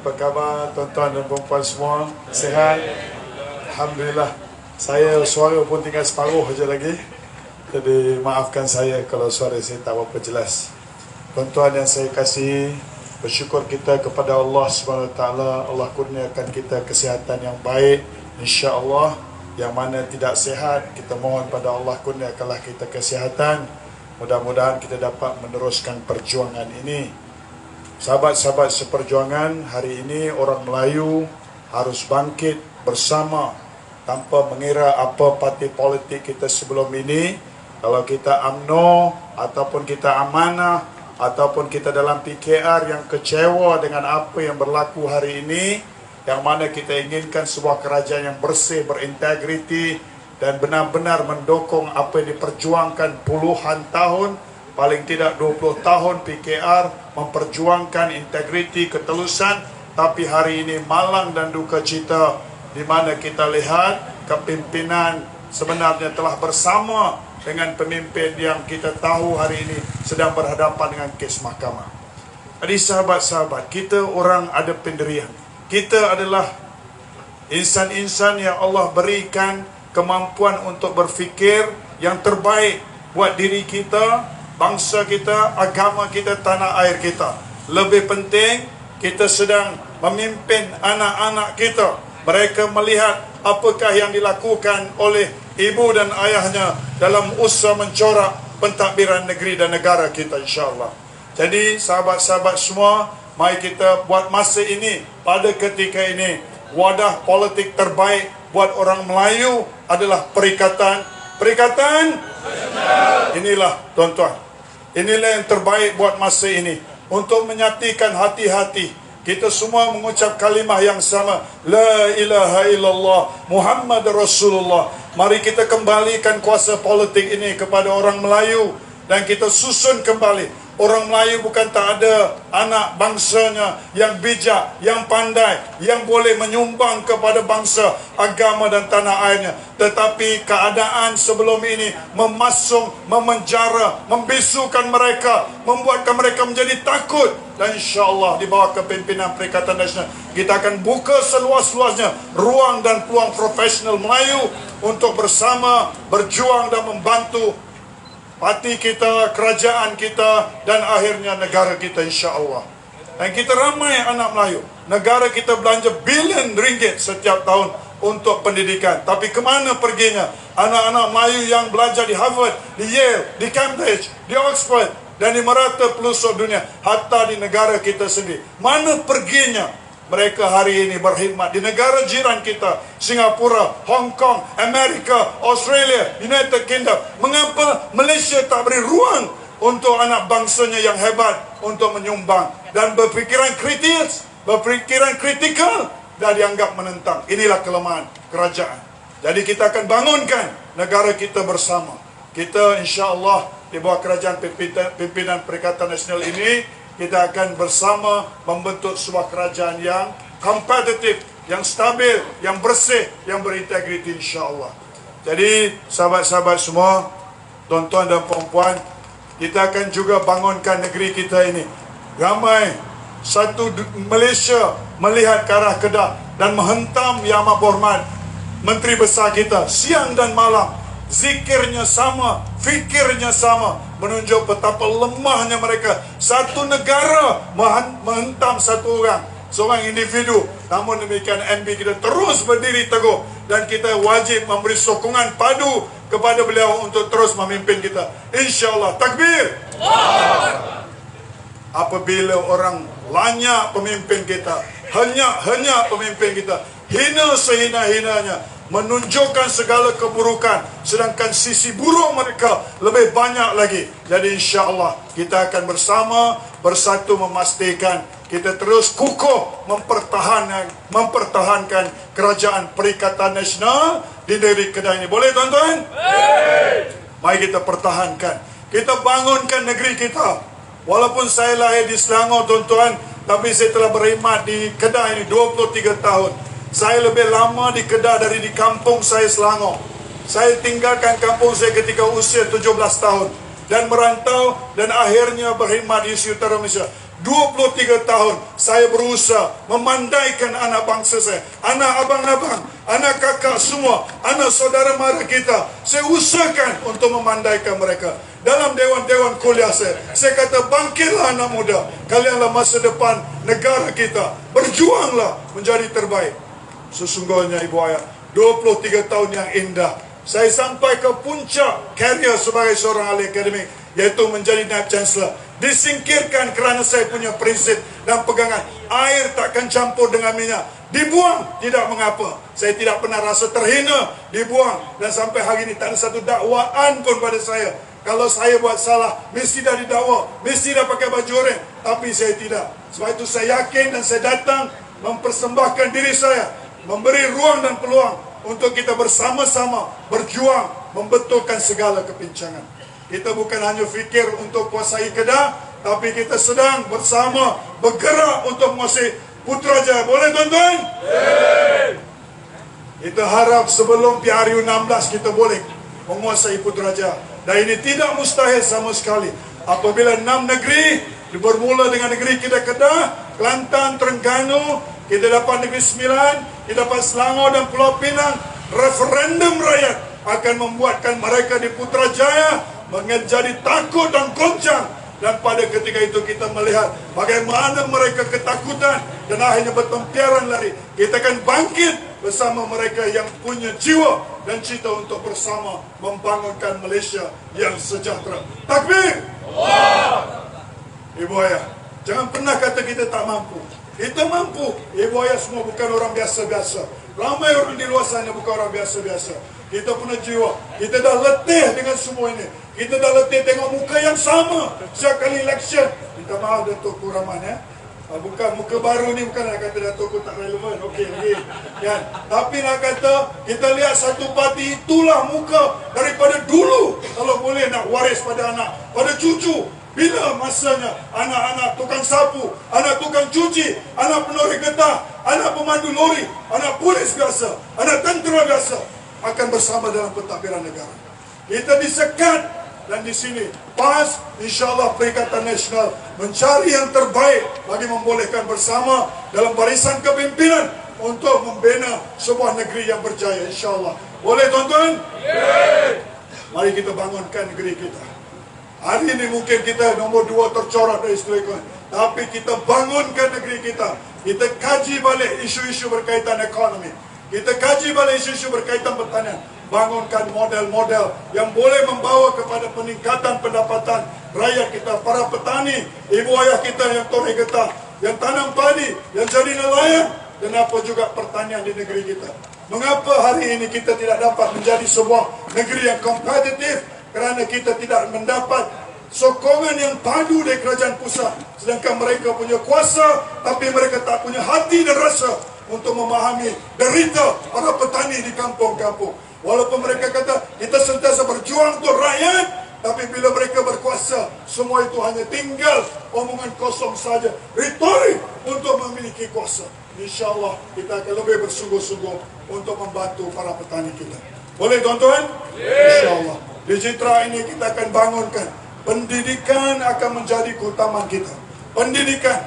Apa khabar tuan-tuan dan perempuan semua? Sihat? Alhamdulillah. Saya suara pun tinggal separuh je lagi. Jadi maafkan saya kalau suara saya tak berapa jelas. Tuan-tuan yang saya kasihi, bersyukur kita kepada Allah SWT. Allah kurniakan kita kesihatan yang baik, insya-Allah. Yang mana tidak sihat, kita mohon pada Allah kurniakanlah kita kesihatan. Mudah-mudahan kita dapat meneruskan perjuangan ini. Sahabat-sahabat seperjuangan, hari ini orang Melayu harus bangkit bersama tanpa mengira apa parti politik kita sebelum ini. Kalau kita UMNO ataupun kita amanah ataupun kita dalam PKR yang kecewa dengan apa yang berlaku hari ini, yang mana kita inginkan sebuah kerajaan yang bersih, berintegriti dan benar-benar mendukung apa yang diperjuangkan puluhan tahun, paling tidak 20 tahun PKR memperjuangkan integriti, ketulusan. Tapi hari ini malang dan duka cita, di mana kita lihat kepimpinan sebenarnya telah bersama dengan pemimpin yang kita tahu hari ini sedang berhadapan dengan kes mahkamah. Jadi sahabat-sahabat, kita orang ada pendirian. Kita adalah insan-insan yang Allah berikan kemampuan untuk berfikir yang terbaik buat diri kita, bangsa kita, agama kita, tanah air kita. Lebih penting, kita sedang memimpin anak-anak kita. Mereka melihat apakah yang dilakukan oleh ibu dan ayahnya dalam usaha mencorak pentadbiran negeri dan negara kita, insya-Allah. Jadi sahabat-sahabat semua, mari kita buat masa ini, pada ketika ini, wadah politik terbaik buat orang Melayu adalah perikatan. Inilah tuan-tuan, inilah yang terbaik buat masa ini. Untuk menyatikan hati-hati, kita semua mengucap kalimah yang sama, La ilaha illallah Muhammad Rasulullah. Mari kita kembalikan kuasa politik ini kepada orang Melayu, dan kita susun kembali. Orang Melayu bukan tak ada anak bangsanya yang bijak, yang pandai, yang boleh menyumbang kepada bangsa, agama dan tanah airnya. Tetapi keadaan sebelum ini memasung, memenjara, membisukan mereka, membuatkan mereka menjadi takut. Dan insya-Allah di bawah kepimpinan Perikatan Nasional, kita akan buka seluas-luasnya ruang dan peluang profesional Melayu untuk bersama berjuang dan membantu parti kita, kerajaan kita, dan akhirnya negara kita, insya-Allah. Dan kita ramai anak Melayu. Negara kita belanja bilion ringgit setiap tahun untuk pendidikan. Tapi kemana perginya anak-anak Melayu yang belajar di Harvard, di Yale, di Cambridge, di Oxford, dan di merata pelosok dunia, hatta di negara kita sendiri? Mana perginya mereka hari ini berkhidmat di negara jiran kita, Singapura, Hong Kong, Amerika, Australia, United Kingdom? Mengapa Malaysia tak beri ruang untuk anak bangsanya yang hebat untuk menyumbang dan berfikiran kritis, berfikiran kritikal, dan dianggap menentang? Inilah kelemahan kerajaan. Jadi kita akan bangunkan negara kita bersama. Kita insya-Allah di bawah kerajaan pimpinan Perikatan Nasional ini, kita akan bersama membentuk sebuah kerajaan yang kompetitif, yang stabil, yang bersih, yang berintegriti, insya-Allah. Jadi sahabat-sahabat semua, tuan-tuan dan puan-puan, kita akan juga bangunkan negeri kita ini. Ramai satu Malaysia melihat ke arah Kedah dan menghentam Yang Amat Berhormat Menteri Besar kita siang dan malam. Zikirnya sama, fikirnya sama, menunjuk betapa lemahnya mereka. Satu negara menghentam satu orang, seorang individu. Namun demikian MB kita terus berdiri teguh, dan kita wajib memberi sokongan padu kepada beliau untuk terus memimpin kita, insya-Allah. Takbir. Apabila orang lanyak pemimpin kita, henyak pemimpin kita, hina sehina-hinanya, menunjukkan segala keburukan, sedangkan sisi buruk mereka lebih banyak lagi. Jadi insya-Allah kita akan bersatu memastikan kita terus kukuh mempertahankan kerajaan Perikatan Nasional di negeri Kedah ini. Boleh tuan-tuan? Mari kita pertahankan, kita bangunkan negeri kita. Walaupun saya lahir di Selangor tuan-tuan, tapi saya telah berkhidmat di Kedah ini 23 tahun. Saya lebih lama di Kedah dari di kampung saya Selangor. Saya tinggalkan kampung saya ketika usia 17 tahun dan merantau, dan akhirnya berkhidmat di Utara Malaysia. 23 tahun saya berusaha memandaikan anak bangsa saya, anak abang-abang, anak kakak semua, anak saudara mara kita. Saya usahakan untuk memandaikan mereka. Dalam dewan-dewan kuliah saya kata, bangkitlah anak muda, kalianlah masa depan negara kita, berjuanglah menjadi terbaik. Sesungguhnya ibu ayah, 23 tahun yang indah. Saya sampai ke puncak karier sebagai seorang ahli akademik, yaitu menjadi Naib Chancellor. Disingkirkan kerana saya punya prinsip dan pegangan, air takkan campur dengan minyak. Dibuang tidak mengapa. Saya tidak pernah rasa terhina dibuang. Dan sampai hari ini tak ada satu dakwaan pun pada saya. Kalau saya buat salah, mesti dah didakwa, mesti dah pakai baju oranye. Tapi saya tidak. Sebab itu saya yakin dan saya datang mempersembahkan diri saya, memberi ruang dan peluang untuk kita bersama-sama berjuang membetulkan segala kepincangan. Kita bukan hanya fikir untuk kuasai Kedah, tapi kita sedang bersama bergerak untuk menguasai Putrajaya. Boleh tuan-tuan? Kita harap sebelum PRU 16 kita boleh menguasai Putrajaya. Dan ini tidak mustahil sama sekali. Apabila 6 negeri bermula dengan negeri kita Kedah, Kelantan, Terengganu, kita dapat negeri Sembilan, kita dapat Selangor dan Pulau Pinang, referendum rakyat akan membuatkan mereka di Putrajaya menjadi takut dan goncang. Dan pada ketika itu kita melihat bagaimana mereka ketakutan dan akhirnya bertempiaran lari. Kita akan bangkit bersama mereka yang punya jiwa dan cita untuk bersama membangunkan Malaysia yang sejahtera. Takbir! Allah! Ibu ayah, jangan pernah kata kita tak mampu. Kita mampu. Ibu ayah semua bukan orang biasa-biasa. Ramai orang di luar sana bukan orang biasa-biasa. Kita punya jiwa. Kita dah letih dengan semua ini. Kita dah letih tengok muka yang sama setiap kali election. Minta maaf Datuk Rahman ya. Bukan muka baru ni, bukan nak kata Datuk tak relevan. Okey. Kan? Tapi nak kata kita lihat satu parti itulah muka daripada dulu. Kalau boleh nak waris pada anak, pada cucu. Bila masanya anak-anak tukang sapu, anak tukang cuci, anak penoreh getah, anak pemandu lori, anak polis biasa, anak tentera biasa akan bersama dalam pentadbiran negara. Kita disekat dan di sini PAS, insyaAllah Perikatan Nasional mencari yang terbaik bagi membolehkan bersama dalam barisan kepimpinan untuk membina sebuah negeri yang berjaya, insyaAllah. Boleh tuan-tuan? Mari kita bangunkan negeri kita. Hari ini mungkin kita nombor 2 tercorak dari seluruh ekonomi, tapi kita bangunkan negeri kita. Kita kaji balik isu-isu berkaitan ekonomi. Kita kaji balik isu-isu berkaitan pertanian. Bangunkan model-model yang boleh membawa kepada peningkatan pendapatan rakyat kita, para petani, ibu ayah kita yang toreh getah, yang tanam padi, yang jadi nelayan, dan apa juga pertanian di negeri kita. Mengapa hari ini kita tidak dapat menjadi sebuah negeri yang kompetitif? Kerana kita tidak mendapat sokongan yang padu dari kerajaan pusat. Sedangkan mereka punya kuasa, tapi mereka tak punya hati dan rasa untuk memahami derita para petani di kampung-kampung. Walaupun mereka kata kita sentiasa berjuang untuk rakyat, tapi bila mereka berkuasa, semua itu hanya tinggal omongan kosong saja, retorik untuk memiliki kuasa. InsyaAllah kita akan lebih bersungguh-sungguh untuk membantu para petani kita. Boleh tuan-tuan? InsyaAllah. Di Citra ini kita akan bangunkan. Pendidikan akan menjadi keutamaan kita. Pendidikan.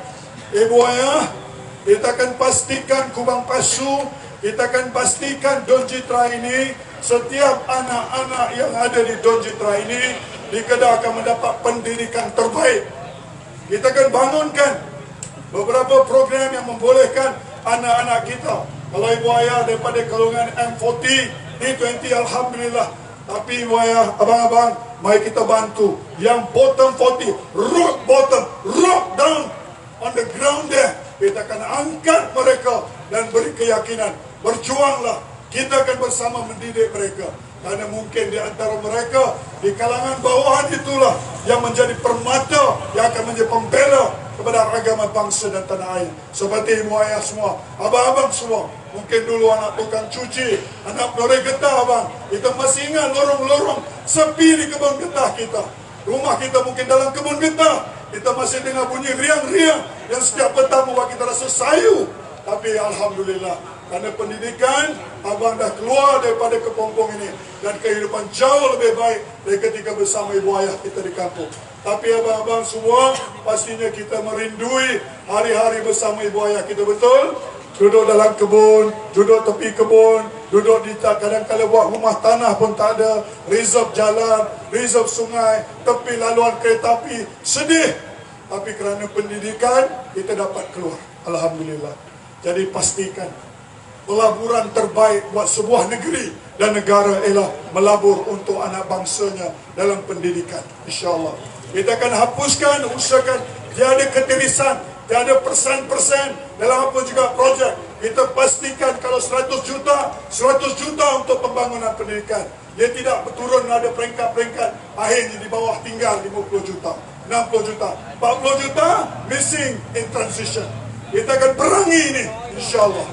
Ibu ayah, kita akan pastikan Kubang Pasu, kita akan pastikan Don Citra ini, setiap anak-anak yang ada di Don Citra ini, di Kedah akan mendapat pendidikan terbaik. Kita akan bangunkan beberapa program yang membolehkan anak-anak kita. Kalau ibu ayah daripada golongan M40, D20, Alhamdulillah. Tapi ibu ayah, abang-abang, mari kita bantu yang bottom 40, rock bottom, rock down on the ground there. Kita akan angkat mereka dan beri keyakinan. Berjuanglah. Kita akan bersama mendidik mereka. Karena mungkin di antara mereka, di kalangan bawahan itulah yang menjadi permata, yang akan menjadi pembela kepada agama bangsa dan tanah air. Seperti ibu ayah semua, abang-abang semua. Mungkin dulu anak tukang cuci, anak penoreh getah abang. Kita masih ingat lorong-lorong sepi di kebun getah kita. Rumah kita mungkin dalam kebun getah. Kita masih dengar bunyi riang-riang yang setiap petang membuat kita rasa sayu. Tapi Alhamdulillah, karena pendidikan, abang dah keluar daripada kepompong ini. Dan kehidupan jauh lebih baik dari ketika bersama ibu ayah kita di kampung. Tapi abang-abang semua, pastinya kita merindui hari-hari bersama ibu ayah kita, betul? Duduk dalam kebun, duduk tepi kebun, duduk di kadang-kadang buat rumah tanah pun tak ada, reserve jalan, reserve sungai, tepi laluan kereta api, sedih. Tapi kerana pendidikan, kita dapat keluar. Alhamdulillah. Jadi pastikan pelaburan terbaik buat sebuah negeri dan negara ialah melabur untuk anak bangsanya dalam pendidikan. InsyaAllah. Kita akan hapuskan, usahakan tiada ketirisan, tiada persen-persen dalam apa juga projek. Kita pastikan kalau 100 juta untuk pembangunan pendidikan. Dia tidak berturun, ada peringkat-peringkat. Akhirnya di bawah tinggal 50 juta, 60 juta, 40 juta missing in transition. Kita akan perangi ini, insyaAllah.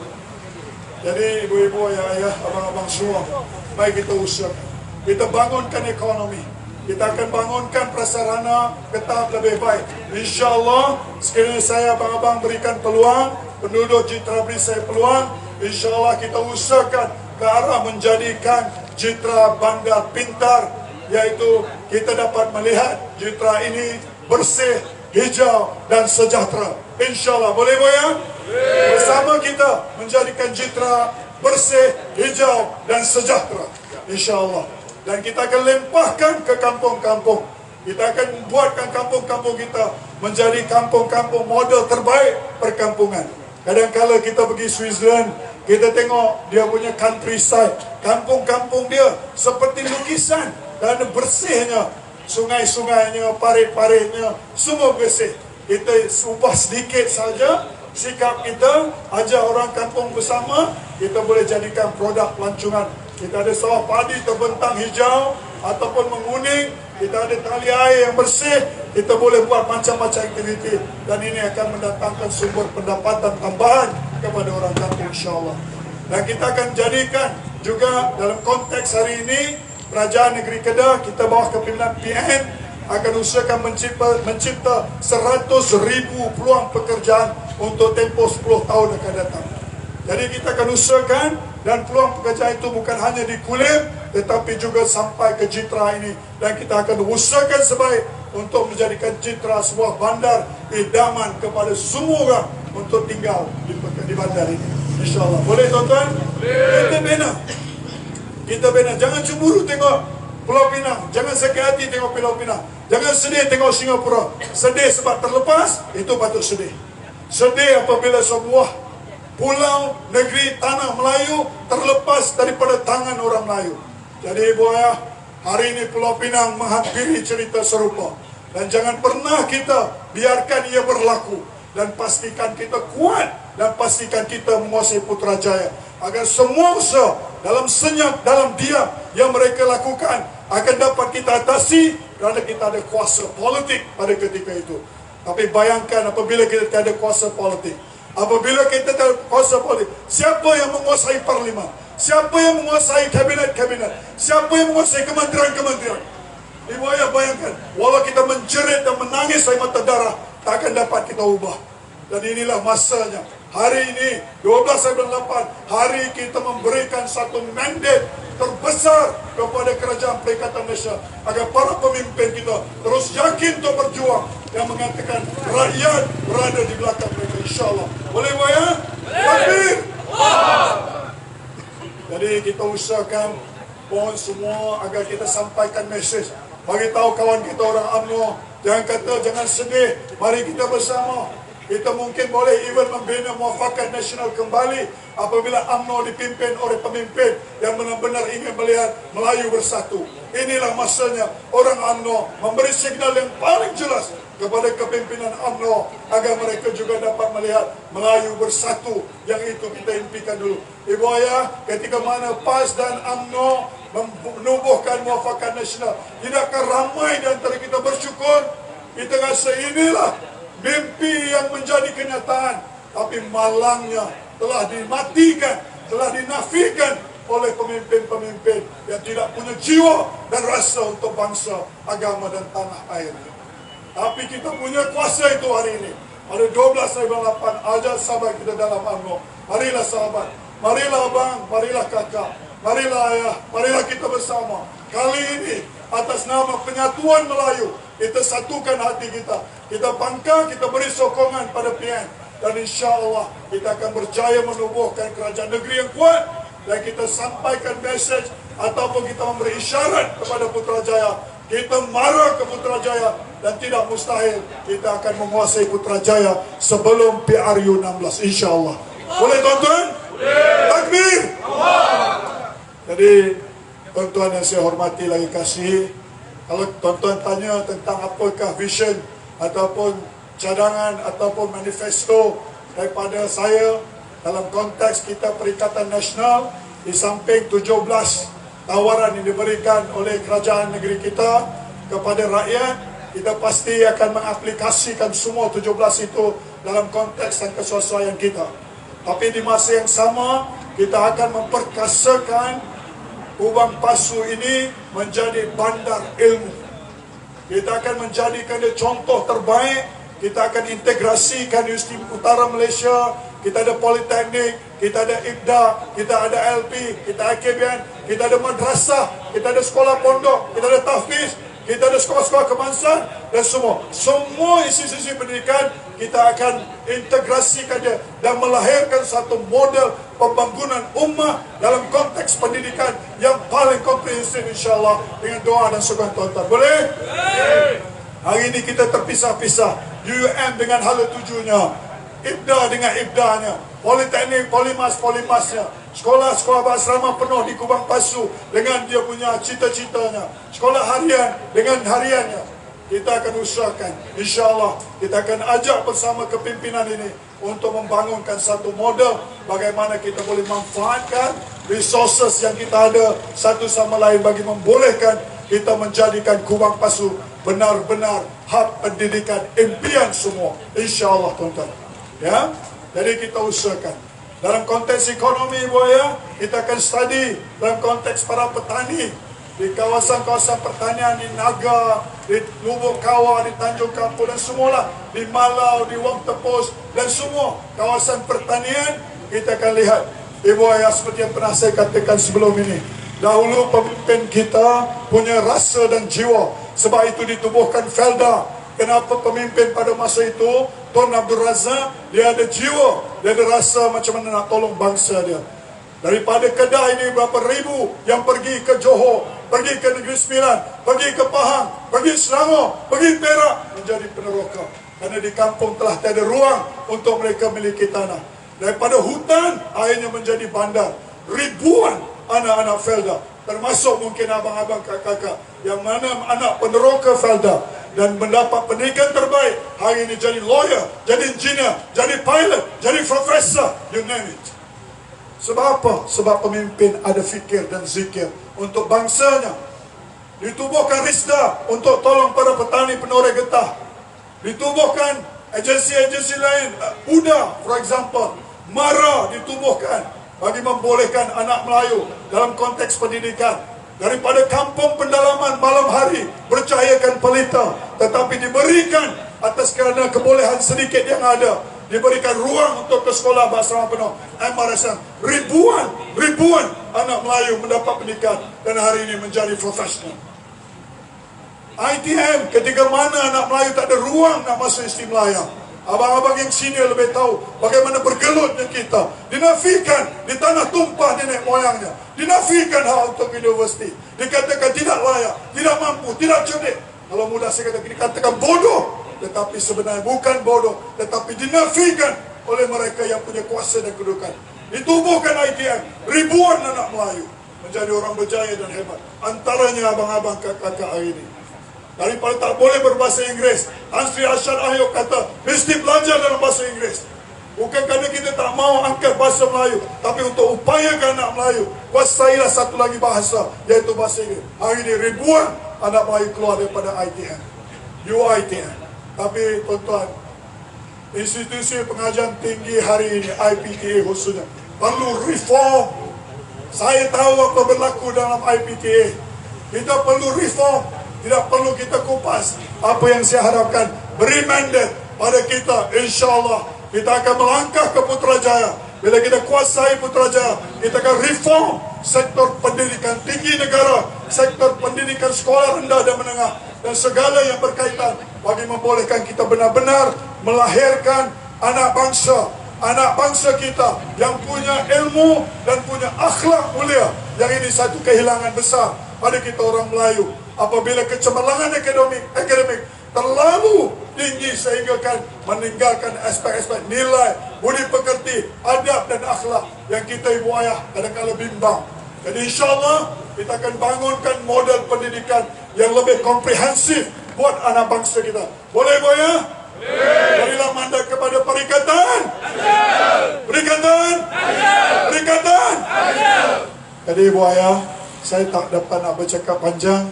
Jadi ibu-ibu, ayah-ayah, abang-abang semua, mari kita usahakan. Kita bangunkan ekonomi. Kita akan bangunkan prasarana ke tahap lebih baik. InsyaAllah, sekiranya saya abang-abang berikan peluang, penduduk Jitra beri saya peluang, InsyaAllah kita usahakan ke arah menjadikan Jitra bandar pintar, iaitu kita dapat melihat Jitra ini bersih, hijau dan sejahtera. InsyaAllah, boleh ya? Bersama kita menjadikan Jitra bersih, hijau dan sejahtera. InsyaAllah. Dan kita akan lempahkan ke kampung-kampung. Kita akan buatkan kampung-kampung kita menjadi kampung-kampung model terbaik perkampungan. Kadang-kala kita pergi Switzerland, kita tengok dia punya countryside. Kampung-kampung dia seperti lukisan. Dan bersihnya, sungai-sungainya, parit-paritnya, semua bersih. Kita ubah sedikit saja sikap kita, ajar orang kampung bersama, kita boleh jadikan produk pelancongan. Kita ada sawah padi terbentang hijau ataupun menguning, kita ada tali air yang bersih, kita boleh buat macam-macam aktiviti. Dan ini akan mendatangkan sumber pendapatan tambahan kepada orang kampung, insyaAllah. Dan kita akan jadikan juga dalam konteks hari ini, Kerajaan Negeri Kedah, kita bawah kepimpinan PN, akan usahakan mencipta 100,000 peluang pekerjaan untuk tempoh 10 tahun akan datang. Jadi kita akan usahakan, dan peluang pekerjaan itu bukan hanya di Kulim, tetapi juga sampai ke Jitra ini. Dan kita akan usahakan sebaik untuk menjadikan Jitra sebuah bandar idaman kepada semua orang untuk tinggal di bandar ini. InsyaAllah. Boleh tuan-tuan? Kita bina. Jangan cemburu tengok Pulau Pinang. Jangan sakit hati tengok Pulau Pinang. Jangan sedih tengok Singapura. Sedih sebab terlepas, itu patut sedih. Sedih apabila sebuah pulau, negeri, tanah Melayu terlepas daripada tangan orang Melayu. Jadi ibu ayah, hari ini Pulau Pinang menghampiri cerita serupa. Dan jangan pernah kita biarkan ia berlaku. Dan pastikan kita kuat. Dan pastikan kita menguasai Putrajaya. Agar semua usaha dalam senyap, dalam diam yang mereka lakukan akan dapat kita atasi kerana kita ada kuasa politik pada ketika itu. Tapi bayangkan apabila kita tiada kuasa politik. Apabila kita tiada kuasa politik, siapa yang menguasai parlimen? Siapa yang menguasai kabinet-kabinet? Siapa yang menguasai kementerian-kementerian? Ibu ayah bayangkan, walau kita menjerit dan menangis air mata darah, tak akan dapat kita ubah. Dan inilah masanya. Hari ini 12/8, hari kita memberikan satu mandat terbesar kepada Kerajaan Perikatan Malaysia agar para pemimpin kita terus yakin untuk berjuang dan mengatakan rakyat berada di belakang mereka, insyaAllah. Boleh buat ya? Takbir! Jadi kita usahakan mohon semua agar kita sampaikan mesej. Bagi tahu kawan kita orang UMNO, jangan kata jangan sedih, mari kita bersama. Kita mungkin boleh even membina muafakat nasional kembali apabila UMNO dipimpin oleh pemimpin yang benar-benar ingin melihat Melayu bersatu. Inilah masanya orang UMNO memberi signal yang paling jelas kepada kepimpinan UMNO agar mereka juga dapat melihat Melayu bersatu, yang itu kita impikan dulu. Ibu ayah, ketika mana PAS dan UMNO menubuhkan muafakat nasional, tidakkah ramai di antara kita bersyukur? Kita rasa inilah mimpi yang menjadi kenyataan, tapi malangnya telah dimatikan, telah dinafikan oleh pemimpin-pemimpin yang tidak punya jiwa dan rasa untuk bangsa, agama dan tanah air. Tapi kita punya kuasa itu hari ini. Pada 12/8, ajar sahabat kita dalam UMNO. Marilah sahabat, marilah abang, marilah kakak. marilah ayah, marilah kita bersama. Kali ini atas nama Penyatuan Melayu, kita satukan hati kita. Kita bangga, kita beri sokongan pada PN. Dan insya-Allah kita akan berjaya menubuhkan kerajaan negeri yang kuat. Dan kita sampaikan mesej ataupun kita memberi isyarat kepada Putrajaya. Kita marah ke Putrajaya dan tidak mustahil kita akan menguasai Putrajaya sebelum PRU 16 insya-Allah. Boleh tuan-tuan? Boleh. Takbir. Jadi tuan-tuan yang saya hormati lagi kasih, kalau tuan-tuan tanya tentang apakah vision ataupun cadangan ataupun manifesto daripada saya dalam konteks kita Perikatan Nasional, di samping 17 tawaran yang diberikan oleh kerajaan negeri kita kepada rakyat, kita pasti akan mengaplikasikan semua 17 itu dalam konteks dan kesesuaian kita. Tapi di masa yang sama, kita akan memperkasakan Kubang Pasu ini menjadi bandar ilmu. Kita akan menjadikan dia contoh terbaik. Kita akan integrasikan Universiti Utara Malaysia. Kita ada Politeknik, kita ada IPDA, kita ada LP, kita IKBN, kita ada madrasah, kita ada sekolah pondok, kita ada tahfiz, kita ada sekolah-sekolah kebangsaan dan semua institusi pendidikan kita akan integrasikan dia dan melahirkan satu model pembangunan ummah dalam konteks pendidikan yang paling komprehensif insya-Allah dengan doa dan sokongan tuan-tuan. Boleh? Hari ini kita terpisah-pisah. UUM dengan hala tujunya, IPDA dengan IPDA-nya, Politeknik, Polimasnya, sekolah-sekolah berasrama penuh di Kubang Pasu dengan dia punya cita-citanya, sekolah harian dengan hariannya. Kita akan usahakan, insya-Allah kita akan ajak bersama kepimpinan ini untuk membangunkan satu model bagaimana kita boleh manfaatkan resources yang kita ada satu sama lain bagi membolehkan kita menjadikan Kubang Pasu benar-benar hub pendidikan impian semua, insya-Allah tuan-tuan. Ya, jadi kita usahakan dalam konteks ekonomi buaya, kita akan study dalam konteks para petani di kawasan-kawasan pertanian di Naga, di Lubuk Kawa, di Tanjung Kampung dan semualah, di Malau, di Wang Tepus dan semua kawasan pertanian. Kita akan lihat ibu ayah seperti yang pernah saya katakan sebelum ini. Dahulu pemimpin kita punya rasa dan jiwa, sebab itu ditubuhkan Felda. Kenapa pemimpin pada masa itu, Tun Abdul Razak, dia ada jiwa, dia ada rasa macam mana nak tolong bangsa dia. Daripada Kedah ini berapa ribu yang pergi ke Johor, pergi ke Negeri Sembilan, pergi ke Pahang, pergi Selangor, pergi Perak menjadi peneroka. Kerana di kampung telah tiada ruang untuk mereka miliki tanah. Daripada hutan, akhirnya menjadi bandar. Ribuan anak-anak Felda, termasuk mungkin abang-abang kakak-kakak yang mana anak peneroka Felda dan mendapat pendidikan terbaik, hari ini jadi lawyer, jadi engineer, jadi pilot, jadi profesor, you name it. Sebab apa? Sebab pemimpin ada fikir dan zikir untuk bangsanya. Ditubuhkan RISDA untuk tolong para petani penoreh getah. Ditubuhkan agensi-agensi lain, UDA for example, MARA ditubuhkan bagi membolehkan anak Melayu dalam konteks pendidikan. Daripada kampung pendalaman malam hari bercahayakan pelita, tetapi diberikan atas kerana kebolehan sedikit yang ada, diberikan ruang untuk ke sekolah berasrama penuh MRSM. Ribuan anak Melayu mendapat pendidikan dan hari ini menjadi profesional. ITM, ketika mana anak Melayu tak ada ruang nak masuk istimewa. Abang-abang yang senior lebih tahu bagaimana bergelutnya kita. Dinafikan di tanah tumpah nenek moyangnya. Dinafikan hak untuk universiti. Dikatakan tidak layak, tidak mampu, tidak cerdik. Kalau mudah saya dikatakan bodoh. Tetapi sebenarnya bukan bodoh, tetapi dinafikan oleh mereka yang punya kuasa dan kedudukan. Ditubuhkan ITM, ribuan anak Melayu menjadi orang berjaya dan hebat. Antaranya abang-abang kakak-kakak hari ini. Daripada tak boleh berbahasa Inggeris, Tan Sri Arsyad Ayub kata, mesti belajar dalam bahasa Inggeris. Bukan kerana kita tak mau angkat bahasa Melayu, tapi untuk upayakan anak Melayu, kuasailah satu lagi bahasa, iaitu bahasa Inggeris. Hari ini ribuan anak Melayu keluar daripada ITM, UITM. Tapi tuan-tuan, institusi pengajian tinggi hari ini, IPTA khususnya, perlu reform. Saya tahu apa berlaku dalam IPTA. Kita perlu reform. Tidak perlu kita kupas. Apa yang saya harapkan, beri mandat pada kita. InsyaAllah kita akan melangkah ke Putrajaya Bila kita kuasai Putrajaya, kita akan reform sektor pendidikan tinggi negara, sektor pendidikan sekolah rendah dan menengah, dan segala yang berkaitan bagi membolehkan kita benar-benar melahirkan anak bangsa kita yang punya ilmu dan punya akhlak mulia. Yang ini satu kehilangan besar pada kita orang Melayu. Apabila kecemerlangan akademik terlalu tinggi sehingga kan meninggalkan aspek-aspek nilai, budi pekerti, adab dan akhlak yang kita ibu ayah kadang-kadang bimbang. Jadi insyaAllah kita akan bangunkan model pendidikan yang lebih komprehensif buat anak bangsa kita. Boleh ibu ayah? Berilah mandat kepada perikatan. Perikatan. Jadi ibu ayah, saya tak dapat nak bercakap panjang.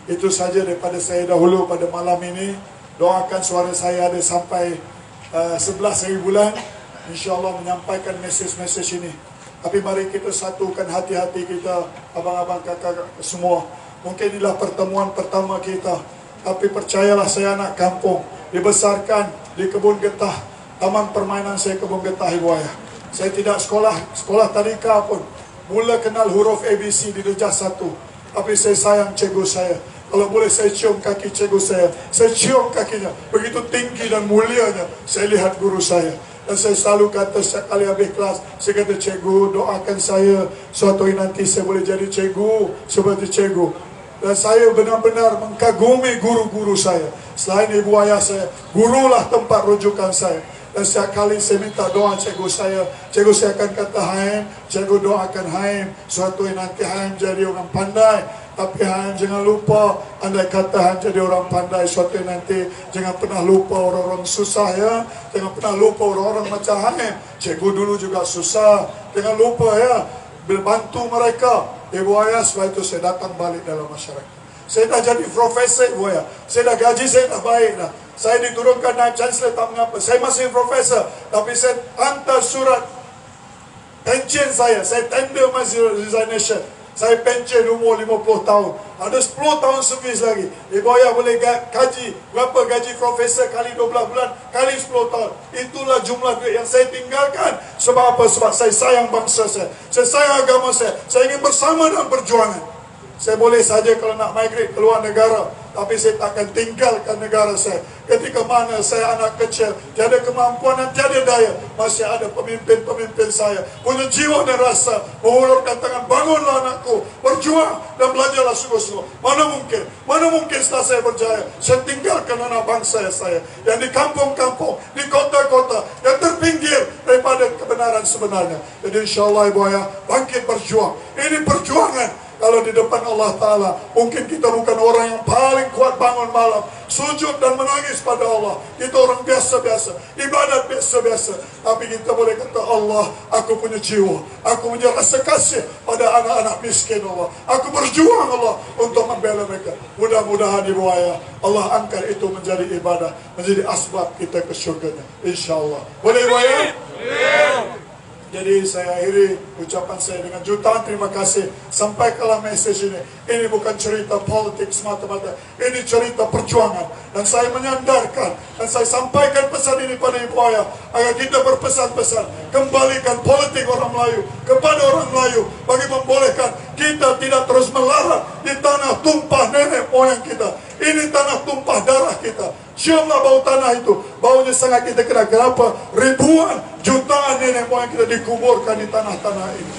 Itu saja daripada saya dahulu pada malam ini. Doakan suara saya ada sampai 11 bulan, InsyaAllah menyampaikan mesej-mesej ini. Tapi mari kita satukan hati-hati kita, abang-abang, kakak semua. Mungkin inilah pertemuan pertama kita. Tapi percayalah, saya anak kampung, dibesarkan di Kebun Getah. Taman permainan saya Kebun Getah ibu ayah. Saya tidak sekolah tadika pun. Mula kenal huruf ABC di Darjah 1. Tapi saya sayang cikgu saya. Kalau boleh saya cium kaki cikgu saya cium kakinya. Begitu tinggi dan mulianya saya lihat guru saya. Dan saya selalu kata setiap kali habis kelas, saya kata, cikgu doakan saya suatu hari nanti saya boleh jadi cikgu seperti cikgu. Dan saya benar-benar mengagumi guru-guru saya. Selain ibu ayah saya, gurulah tempat rujukan saya. Dan setiap kali saya minta doa cikgu saya akan kata, Haim, cikgu doakan Haim suatu hari nanti Haim jadi orang pandai. Tapi Haim jangan lupa, andai kata Haim jadi orang pandai suatu hari nanti, jangan pernah lupa orang-orang susah ya. Jangan pernah lupa orang-orang macam Haim. Cikgu dulu juga susah. Jangan lupa ya, bantu mereka. Ibu ayah, sebab itu saya datang balik dalam masyarakat. Saya dah jadi profesor ibu ayah. Saya dah gaji saya dah baik dah. Saya diturunkan naik chancellor tak mengapa. Saya masih profesor. Tapi saya hantar surat pension saya tender masih resignation. Saya pension umur 50 tahun. Ada 10 tahun servis lagi. Ibu ayah boleh kaji berapa gaji profesor kali 12 bulan, kali 10 tahun. Itulah jumlah duit yang saya tinggalkan. Sebab apa? Sebab saya sayang bangsa saya. Saya sayang agama saya. Saya ingin bersama dalam perjuangan. Saya boleh saja kalau nak migrate ke luar negara, tapi saya takkan tinggalkan negara saya. Ketika mana saya anak kecil, tiada kemampuan dan tiada daya, masih ada pemimpin-pemimpin saya punya jiwa dan rasa mengulurkan tangan, bangunlah anakku, berjuang dan belajarlah sungguh-sungguh. Mana mungkin setelah saya berjaya, saya tinggalkan anak bangsa saya yang di kampung-kampung, di kota-kota, yang terpinggir daripada kebenaran sebenarnya. Jadi insyaAllah ibu ayah, bangkit berjuang. Ini perjuangan. Kalau di depan Allah Ta'ala, mungkin kita bukan orang yang paling kuat bangun malam, sujud dan menangis pada Allah. Kita orang biasa-biasa, ibadat biasa-biasa. Tapi kita boleh kata, Allah, aku punya jiwa, aku punya rasa kasih pada anak-anak miskin Allah. Aku berjuang Allah untuk membela mereka. Mudah-mudahan ibu ayah, Allah angkat itu menjadi ibadah, menjadi asbab kita ke syurganya, InsyaAllah. Boleh ibu ayah? Jadi saya akhiri ucapan saya dengan jutaan terima kasih. Sampaikanlah mesej ini. Ini bukan cerita politik semata-mata. Ini cerita perjuangan. Dan saya menyandarkan dan saya sampaikan pesan ini pada ibu ayah, agar kita berpesan-pesan, kembalikan politik orang Melayu kepada orang Melayu, bagi membolehkan kita tidak terus melarat di tanah tumpah nenek moyang kita. Ini tanah tumpah darah kita. Ciumlah bau tanah itu. Baunya sangat kita kena. Kenapa? Ribuan, jutaan nenek moyang kita dikuburkan di tanah-tanah ini.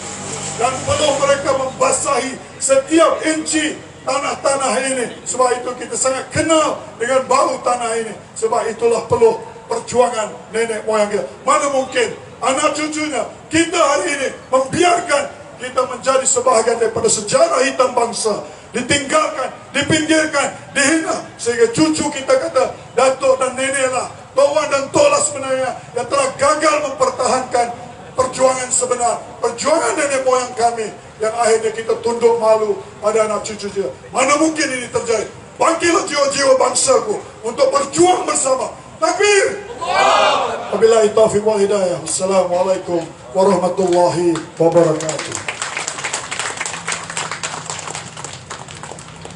Dan perlu mereka membasahi setiap inci tanah-tanah ini. Sebab itu kita sangat kenal dengan bau tanah ini. Sebab itulah perlu perjuangan nenek moyang kita. Mana mungkin anak cucunya kita hari ini membiarkan kita menjadi sebahagian daripada sejarah hitam bangsa, ditinggalkan, dipinggirkan, dihina, sehingga cucu kita kata datuk dan nenek lah, tuan dan tola sebenarnya yang telah gagal mempertahankan perjuangan sebenar, perjuangan nenek moyang kami, yang akhirnya kita tunduk malu pada anak cucu kita. Mana mungkin ini terjadi? Bangkitlah jiwa-jiwa bangsaku untuk berjuang bersama. Takbir! Wabillahi taufiq wal hidayah. Assalamualaikum warahmatullahi wabarakatuh.